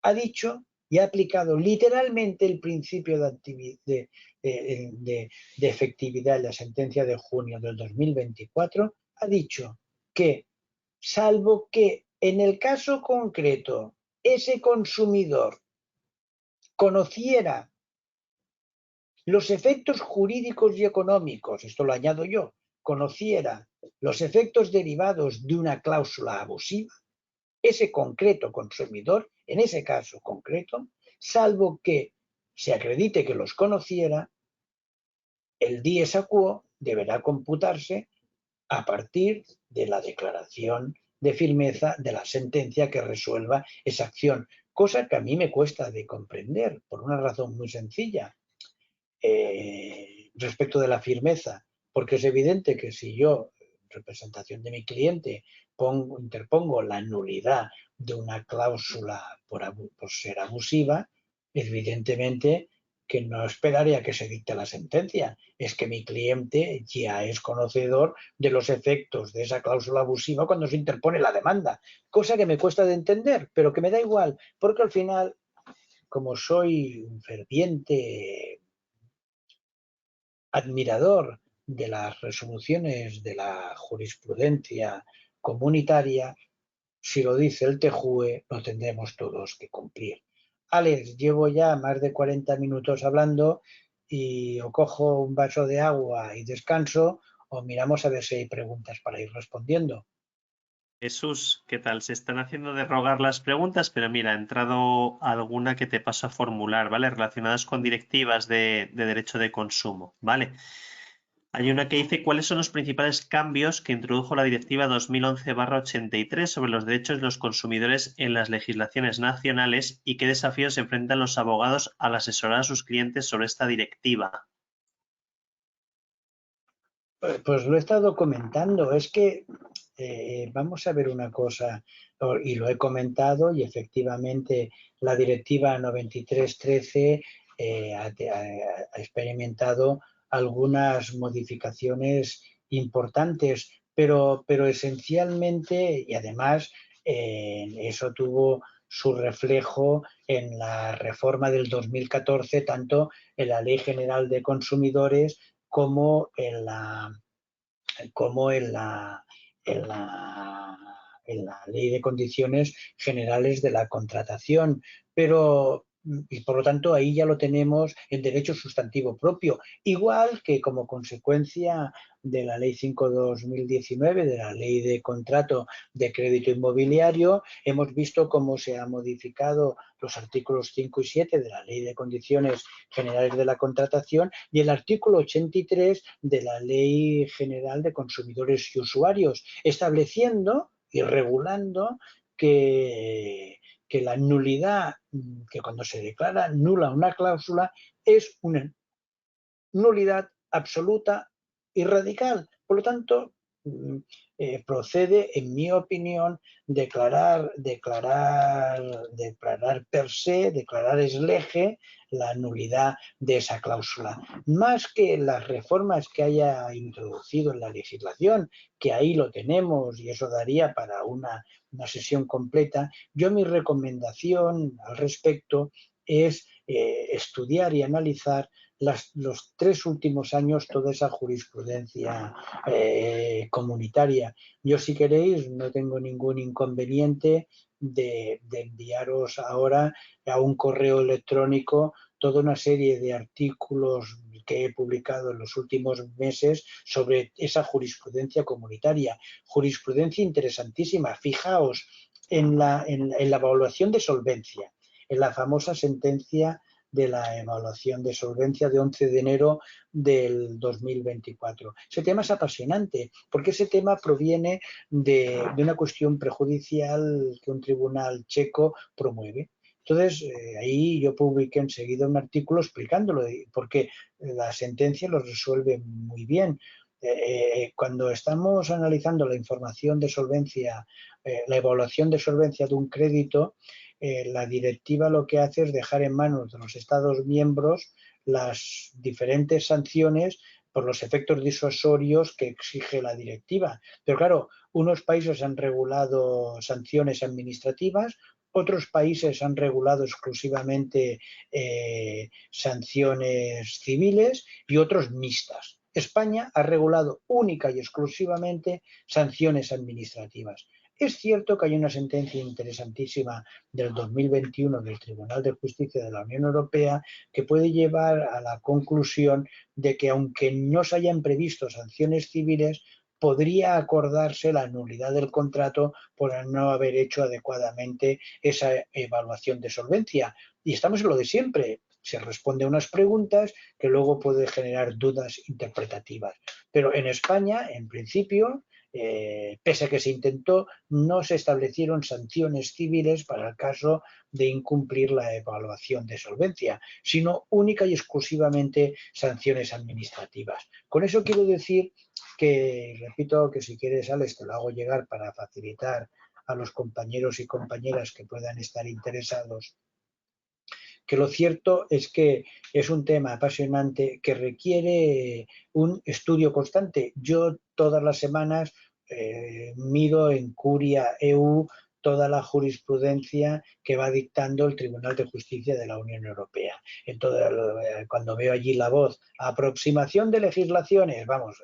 Ha dicho y ha aplicado literalmente el principio de efectividad de la sentencia de junio del 2024, ha dicho que, salvo que en el caso concreto ese consumidor conociera los efectos jurídicos y económicos, esto lo añado yo, conociera los efectos derivados de una cláusula abusiva, ese concreto consumidor, en ese caso concreto, salvo que se acredite que los conociera, el dies a quo deberá computarse a partir de la declaración de firmeza de la sentencia que resuelva esa acción, cosa que a mí me cuesta de comprender por una razón muy sencilla respecto de la firmeza, porque es evidente que si yo, en representación de mi cliente, interpongo la nulidad de una cláusula por ser abusiva, evidentemente que no esperaría que se dicte la sentencia, es que mi cliente ya es conocedor de los efectos de esa cláusula abusiva cuando se interpone la demanda, cosa que me cuesta de entender, pero que me da igual, porque al final, como soy un ferviente admirador de las resoluciones de la jurisprudencia comunitaria, si lo dice el TJUE, lo tendremos todos que cumplir. Alex, llevo ya más de 40 minutos hablando y o cojo un vaso de agua y descanso o miramos a ver si hay preguntas para ir respondiendo. Jesús, ¿qué tal? Se están haciendo de rogar las preguntas, pero mira, ha entrado alguna que te paso a formular, ¿vale? Relacionadas con directivas de derecho de consumo, ¿vale? Hay una que dice cuáles son los principales cambios que introdujo la Directiva 2011/83 sobre los derechos de los consumidores en las legislaciones nacionales y qué desafíos enfrentan los abogados al asesorar a sus clientes sobre esta directiva. Pues lo he estado comentando, es que vamos a ver una cosa, y lo he comentado, y efectivamente la directiva 93/13 ha experimentado algunas modificaciones importantes, pero esencialmente, y además eso tuvo su reflejo en la reforma del 2014, tanto en la Ley General de Consumidores como en la, en la Ley de Condiciones Generales de la Contratación. Pero, y por lo tanto, ahí ya lo tenemos en derecho sustantivo propio, igual que como consecuencia de la Ley 5/2019, de la Ley de Contrato de Crédito Inmobiliario, hemos visto cómo se han modificado los artículos 5 y 7 de la Ley de Condiciones Generales de la Contratación y el artículo 83 de la Ley General de Consumidores y Usuarios, estableciendo y regulando que la nulidad, que cuando se declara nula una cláusula, es una nulidad absoluta y radical. Por lo tanto, procede, en mi opinión, declarar per se, declarar ex lege la nulidad de esa cláusula. Más que las reformas que haya introducido en la legislación, que ahí lo tenemos y eso daría para una sesión completa, yo mi recomendación al respecto es estudiar y analizar los 3 últimos años toda esa jurisprudencia comunitaria. Yo, si queréis, no tengo ningún inconveniente de enviaros ahora a un correo electrónico toda una serie de artículos que he publicado en los últimos meses sobre esa jurisprudencia comunitaria. Jurisprudencia interesantísima. Fijaos en la evaluación de solvencia, en la famosa sentencia de la evaluación de solvencia de 11 de enero del 2024. Ese tema es apasionante porque ese tema proviene de una cuestión prejudicial que un tribunal checo promueve. Entonces, ahí yo publiqué enseguida un artículo explicándolo, porque la sentencia lo resuelve muy bien. Cuando estamos analizando la información de solvencia, la evaluación de solvencia de un crédito, la directiva lo que hace es dejar en manos de los Estados miembros las diferentes sanciones por los efectos disuasorios que exige la directiva. Pero claro, unos países han regulado sanciones administrativas, otros países han regulado exclusivamente sanciones civiles y otros mixtas. España ha regulado única y exclusivamente sanciones administrativas. Es cierto que hay una sentencia interesantísima del 2021 del Tribunal de Justicia de la Unión Europea que puede llevar a la conclusión de que, aunque no se hayan previsto sanciones civiles, podría acordarse la nulidad del contrato por no haber hecho adecuadamente esa evaluación de solvencia. Y estamos en lo de siempre. Se responde a unas preguntas que luego puede generar dudas interpretativas. Pero en España, en principio, pese a que se intentó, no se establecieron sanciones civiles para el caso de incumplir la evaluación de solvencia, sino única y exclusivamente sanciones administrativas. Con eso quiero decir que, repito, que si quieres, Alex, te lo hago llegar para facilitar a los compañeros y compañeras que puedan estar interesados, que lo cierto es que es un tema apasionante que requiere un estudio constante. Yo todas las semanas miro en Curia EU toda la jurisprudencia que va dictando el Tribunal de Justicia de la Unión Europea. Entonces, cuando veo allí la voz, aproximación de legislaciones, vamos,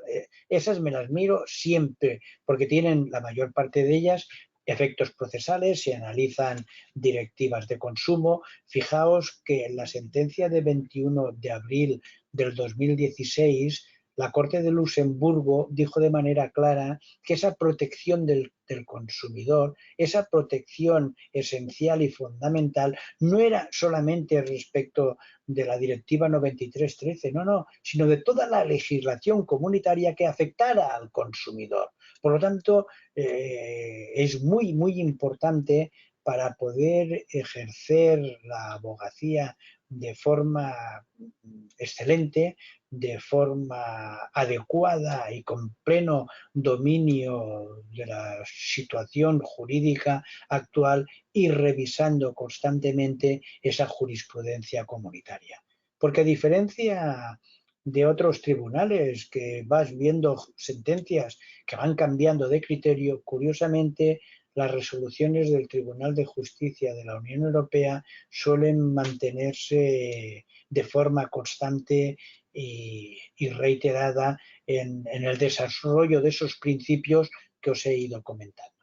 esas me las miro siempre, porque tienen la mayor parte de ellas efectos procesales, se analizan directivas de consumo. Fijaos que en la sentencia de 21 de abril del 2016, la Corte de Luxemburgo dijo de manera clara que esa protección del consumidor, esa protección esencial y fundamental, no era solamente respecto de la Directiva 93/13, no, sino de toda la legislación comunitaria que afectara al consumidor. Por lo tanto, es muy, muy importante para poder ejercer la abogacía de forma excelente, de forma adecuada y con pleno dominio de la situación jurídica actual, y revisando constantemente esa jurisprudencia comunitaria. Porque a diferencia de otros tribunales que vas viendo sentencias que van cambiando de criterio, curiosamente las resoluciones del Tribunal de Justicia de la Unión Europea suelen mantenerse de forma constante y reiterada en el desarrollo de esos principios que os he ido comentando.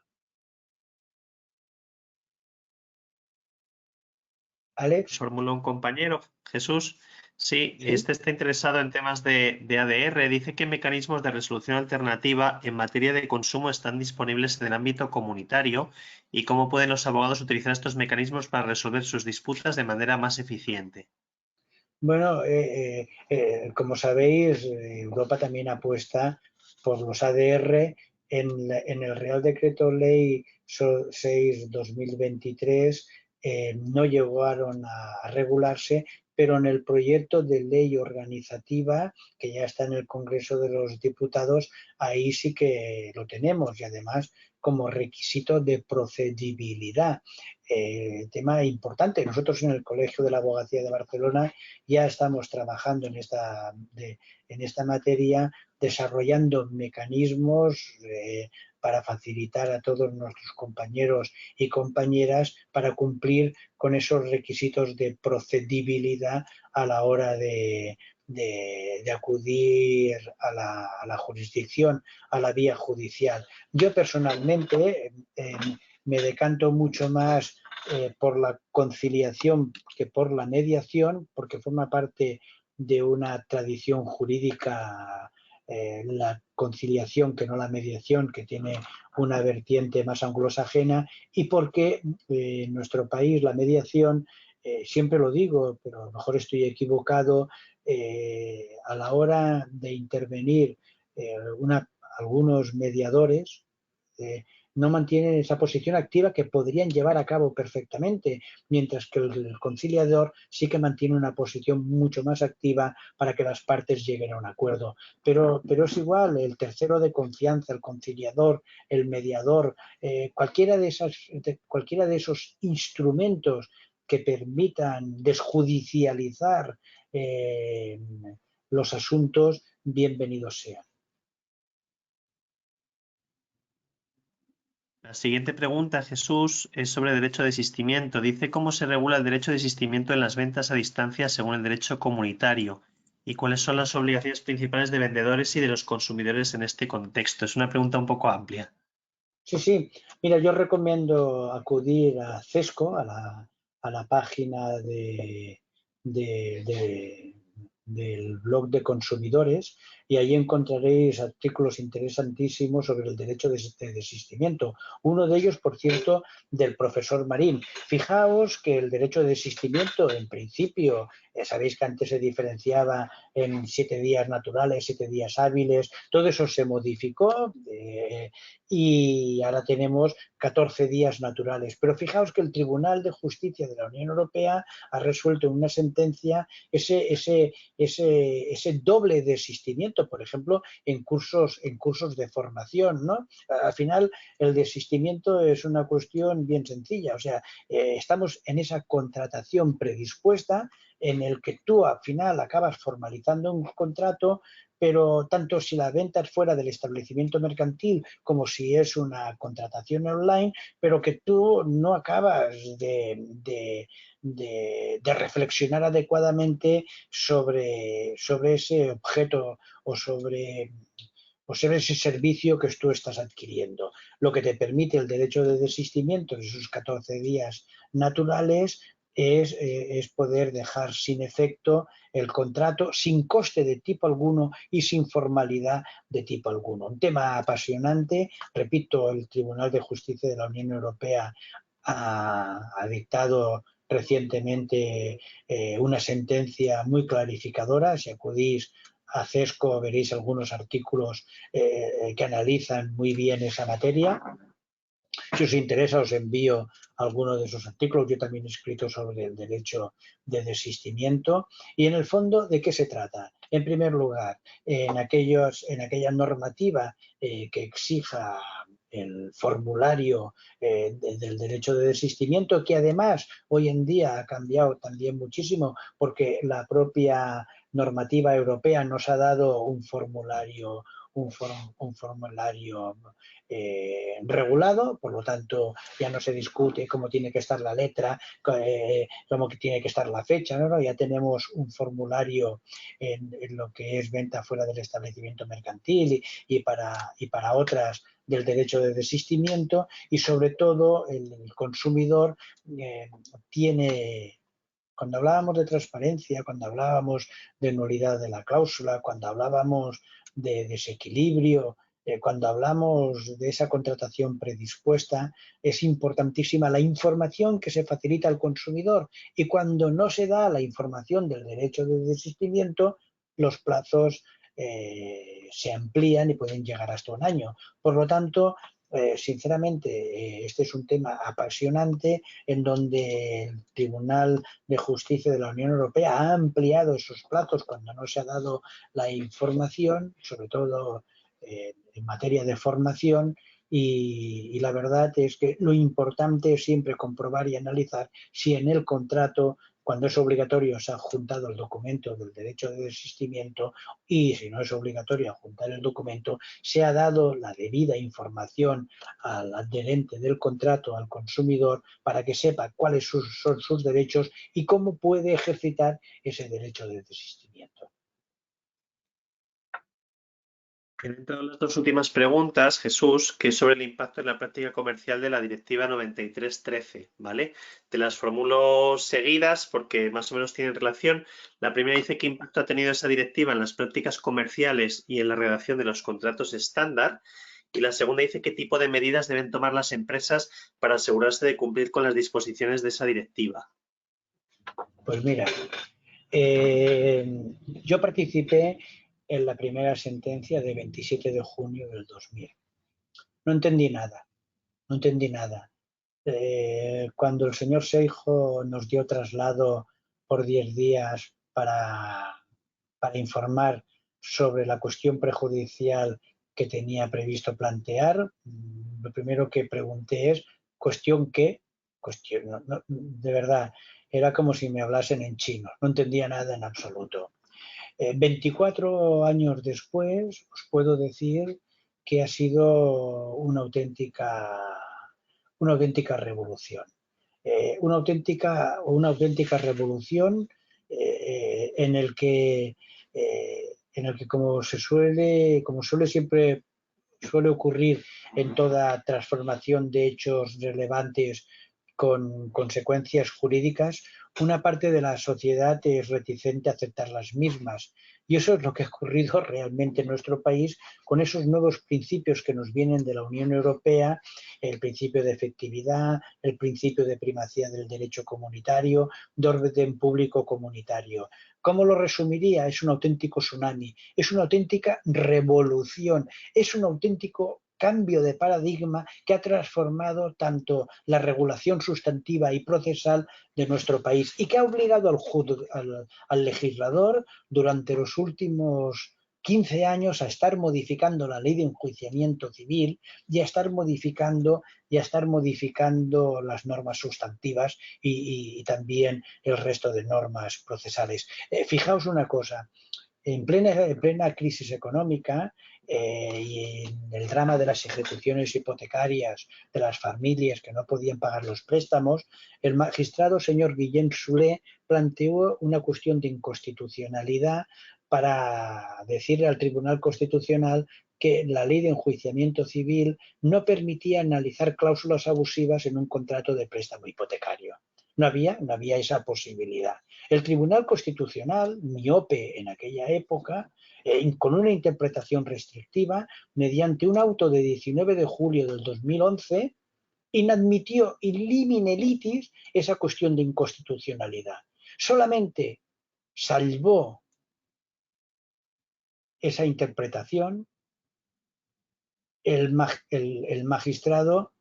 Alex. Formuló un compañero, Jesús. Sí, ¿Sí? este está interesado en temas de ADR. Dice que mecanismos de resolución alternativa en materia de consumo están disponibles en el ámbito comunitario y cómo pueden los abogados utilizar estos mecanismos para resolver sus disputas de manera más eficiente. Bueno, como sabéis, Europa también apuesta por los ADR. En el Real Decreto Ley 6/2023 no llegaron a regularse, pero en el proyecto de ley organizativa, que ya está en el Congreso de los Diputados, ahí sí que lo tenemos, y además como requisito de procedibilidad. Tema importante. Nosotros en el Colegio de la Abogacía de Barcelona ya estamos trabajando en esta materia, desarrollando mecanismos para facilitar a todos nuestros compañeros y compañeras para cumplir con esos requisitos de procedibilidad a la hora de acudir a la jurisdicción, a la vía judicial. Yo personalmente me decanto mucho más por la conciliación que por la mediación, porque forma parte de una tradición jurídica, la conciliación que no la mediación, que tiene una vertiente más anglosajena, y porque en nuestro país la mediación, siempre lo digo, pero a lo mejor estoy equivocado, a la hora de intervenir algunos mediadores no mantienen esa posición activa que podrían llevar a cabo perfectamente, mientras que el conciliador sí que mantiene una posición mucho más activa para que las partes lleguen a un acuerdo. Pero es igual, el tercero de confianza, el conciliador, el mediador, cualquiera de esos instrumentos que permitan desjudicializar los asuntos, bienvenidos sean. La siguiente pregunta, Jesús, es sobre derecho de desistimiento. Dice cómo se regula el derecho de desistimiento en las ventas a distancia según el derecho comunitario y cuáles son las obligaciones principales de vendedores y de los consumidores en este contexto. Es una pregunta un poco amplia. Sí. Mira, yo recomiendo acudir a CESCO, a la página del blog de consumidores, y allí encontraréis artículos interesantísimos sobre el derecho de desistimiento. Uno de ellos, por cierto, del profesor Marín. Fijaos que el derecho de desistimiento, en principio, sabéis que antes se diferenciaba en 7 días naturales, 7 días hábiles, todo eso se modificó y ahora tenemos 14 días naturales. Pero fijaos que el Tribunal de Justicia de la Unión Europea ha resuelto en una sentencia ese doble desistimiento, por ejemplo, en cursos de formación, ¿no? Al final, el desistimiento es una cuestión bien sencilla. O sea, estamos en esa contratación predispuesta en el que tú al final acabas formalizando un contrato, pero tanto si la venta es fuera del establecimiento mercantil como si es una contratación online, pero que tú no acabas de reflexionar adecuadamente sobre ese objeto o sobre ese servicio que tú estás adquiriendo. Lo que te permite el derecho de desistimiento de esos 14 días naturales, es poder dejar sin efecto el contrato sin coste de tipo alguno y sin formalidad de tipo alguno. Un tema apasionante. Repito, el Tribunal de Justicia de la Unión Europea ha dictado recientemente una sentencia muy clarificadora. Si acudís a CESCO veréis algunos artículos que analizan muy bien esa materia. Si os interesa, os envío alguno de esos artículos. Yo también he escrito sobre el derecho de desistimiento. Y en el fondo, ¿de qué se trata? En primer lugar, en aquella normativa que exija el formulario del derecho de desistimiento, que además hoy en día ha cambiado también muchísimo porque la propia normativa europea nos ha dado un formulario regulado, por lo tanto ya no se discute cómo tiene que estar la letra, cómo tiene que estar la fecha, ¿no? Ya tenemos un formulario en lo que es venta fuera del establecimiento mercantil y para otras del derecho de desistimiento, y sobre todo el consumidor tiene... Cuando hablábamos de transparencia, cuando hablábamos de nulidad de la cláusula, cuando hablábamos de desequilibrio, cuando hablamos de esa contratación predispuesta, es importantísima la información que se facilita al consumidor, y cuando no se da la información del derecho de desistimiento, los plazos se amplían y pueden llegar hasta un año. Por lo tanto, sinceramente, este es un tema apasionante en donde el Tribunal de Justicia de la Unión Europea ha ampliado esos plazos cuando no se ha dado la información, sobre todo en materia de formación, y la verdad es que lo importante es siempre comprobar y analizar si en el contrato, cuando es obligatorio, se ha adjuntado el documento del derecho de desistimiento, y si no es obligatorio adjuntar el documento, se ha dado la debida información al adherente del contrato, al consumidor, para que sepa cuáles son sus derechos y cómo puede ejercitar ese derecho de desistimiento. Han entrado las dos últimas preguntas, Jesús, que es sobre el impacto en la práctica comercial de la Directiva 93/13, ¿vale? Te las formulo seguidas porque más o menos tienen relación. La primera dice: ¿qué impacto ha tenido esa directiva en las prácticas comerciales y en la redacción de los contratos estándar? Y la segunda dice: ¿qué tipo de medidas deben tomar las empresas para asegurarse de cumplir con las disposiciones de esa directiva? Pues mira, yo participé en la primera sentencia de 27 de junio del 2000. No entendí nada, no entendí nada. Cuando el señor Seijo nos dio traslado por 10 días para informar sobre la cuestión prejudicial que tenía previsto plantear, lo primero que pregunté es: ¿cuestión qué? Cuestión, no, de verdad, era como si me hablasen en chino, no entendía nada en absoluto. 24 años después os puedo decir que ha sido una auténtica revolución. Una auténtica revolución en el que como suele ocurrir en toda transformación de hechos relevantes con consecuencias jurídicas, una parte de la sociedad es reticente a aceptar las mismas. Y eso es lo que ha ocurrido realmente en nuestro país con esos nuevos principios que nos vienen de la Unión Europea: el principio de efectividad, el principio de primacía del derecho comunitario, de orden público comunitario. ¿Cómo lo resumiría? Es un auténtico tsunami, es una auténtica revolución, es un auténtico cambio de paradigma que ha transformado tanto la regulación sustantiva y procesal de nuestro país, y que ha obligado al legislador durante los últimos 15 años a estar modificando la ley de enjuiciamiento civil y a estar modificando las normas sustantivas y también el resto de normas procesales. Fijaos una cosa: en plena crisis económica y en el drama de las ejecuciones hipotecarias de las familias que no podían pagar los préstamos, el magistrado señor Guillem Solé planteó una cuestión de inconstitucionalidad para decirle al Tribunal Constitucional que la ley de enjuiciamiento civil no permitía analizar cláusulas abusivas en un contrato de préstamo hipotecario. No había esa posibilidad. El Tribunal Constitucional, miope en aquella época, con una interpretación restrictiva, mediante un auto de 19 de julio del 2011, inadmitió in limine litis esa cuestión de inconstitucionalidad. Solamente salvó esa interpretación el magistrado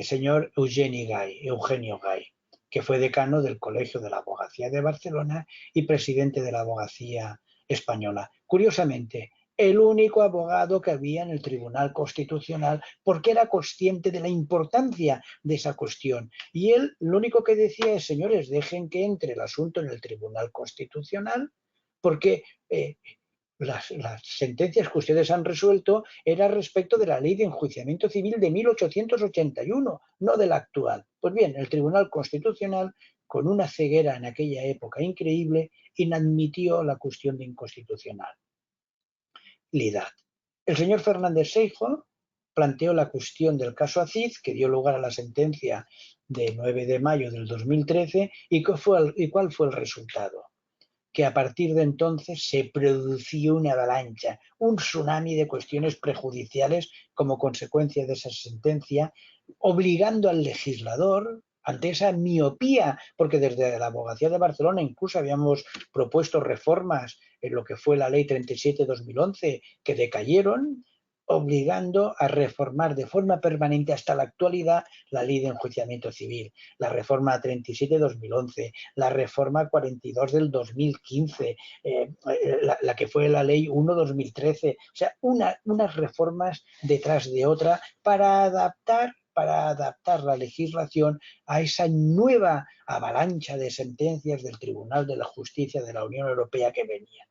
señor Eugenio Gay, que fue decano del Colegio de la Abogacía de Barcelona y presidente de la Abogacía Española. Curiosamente, el único abogado que había en el Tribunal Constitucional, porque era consciente de la importancia de esa cuestión. Y él lo único que decía es, señores, dejen que entre el asunto en el Tribunal Constitucional, porque las sentencias que ustedes han resuelto eran respecto de la ley de enjuiciamiento civil de 1881, no de la actual. Pues bien, el Tribunal Constitucional, con una ceguera en aquella época increíble, inadmitió la cuestión de inconstitucionalidad. El señor Fernández Seijo planteó la cuestión del caso Aziz, que dio lugar a la sentencia de 9 de mayo del 2013, ¿y cuál fue el resultado? Que a partir de entonces se produció una avalancha, un tsunami de cuestiones prejudiciales como consecuencia de esa sentencia, obligando al legislador, ante esa miopía, porque desde la Abogacía de Barcelona incluso habíamos propuesto reformas en lo que fue la Ley 37/2011 que decayeron, obligando a reformar de forma permanente hasta la actualidad la Ley de Enjuiciamiento Civil, la reforma 37/2011, la reforma 42 del 2015, la que fue la Ley 1/2013, o sea, unas reformas detrás de otra para adaptar la legislación a esa nueva avalancha de sentencias del Tribunal de la Justicia de la Unión Europea que venían.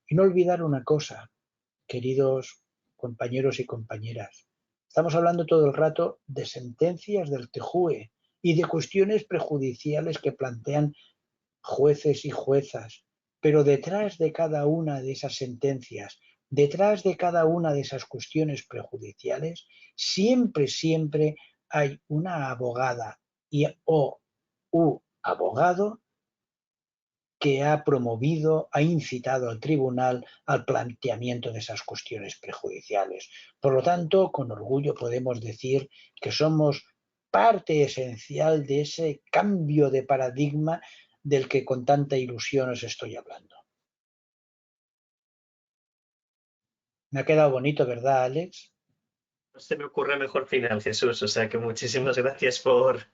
Y no olvidar una cosa, queridos compañeros y compañeras. Estamos hablando todo el rato de sentencias del TJUE y de cuestiones prejudiciales que plantean jueces y juezas, pero detrás de cada una de esas sentencias, detrás de cada una de esas cuestiones prejudiciales, siempre hay una abogada o abogado que ha promovido, ha incitado al tribunal al planteamiento de esas cuestiones prejudiciales. Por lo tanto, con orgullo podemos decir que somos parte esencial de ese cambio de paradigma del que con tanta ilusión os estoy hablando. Me ha quedado bonito, ¿verdad, Alex? No se me ocurre mejor final, Jesús. O sea que muchísimas gracias por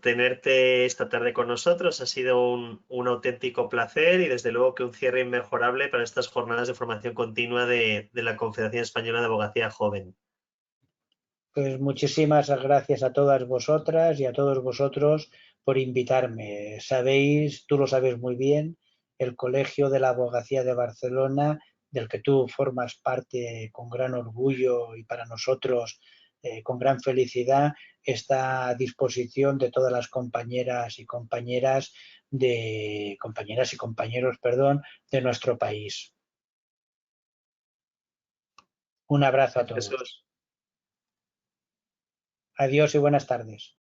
tenerte esta tarde con nosotros. Ha sido un auténtico placer y desde luego que un cierre inmejorable para estas jornadas de formación continua de la Confederación Española de Abogacía Joven. Pues muchísimas gracias a todas vosotras y a todos vosotros por invitarme. Sabéis, tú lo sabes muy bien, el Colegio de la Abogacía de Barcelona, del que tú formas parte con gran orgullo y para nosotros con gran felicidad, está a disposición de todas las compañeras y compañeros, de nuestro país. Un abrazo a todos. Jesús. Adiós y buenas tardes.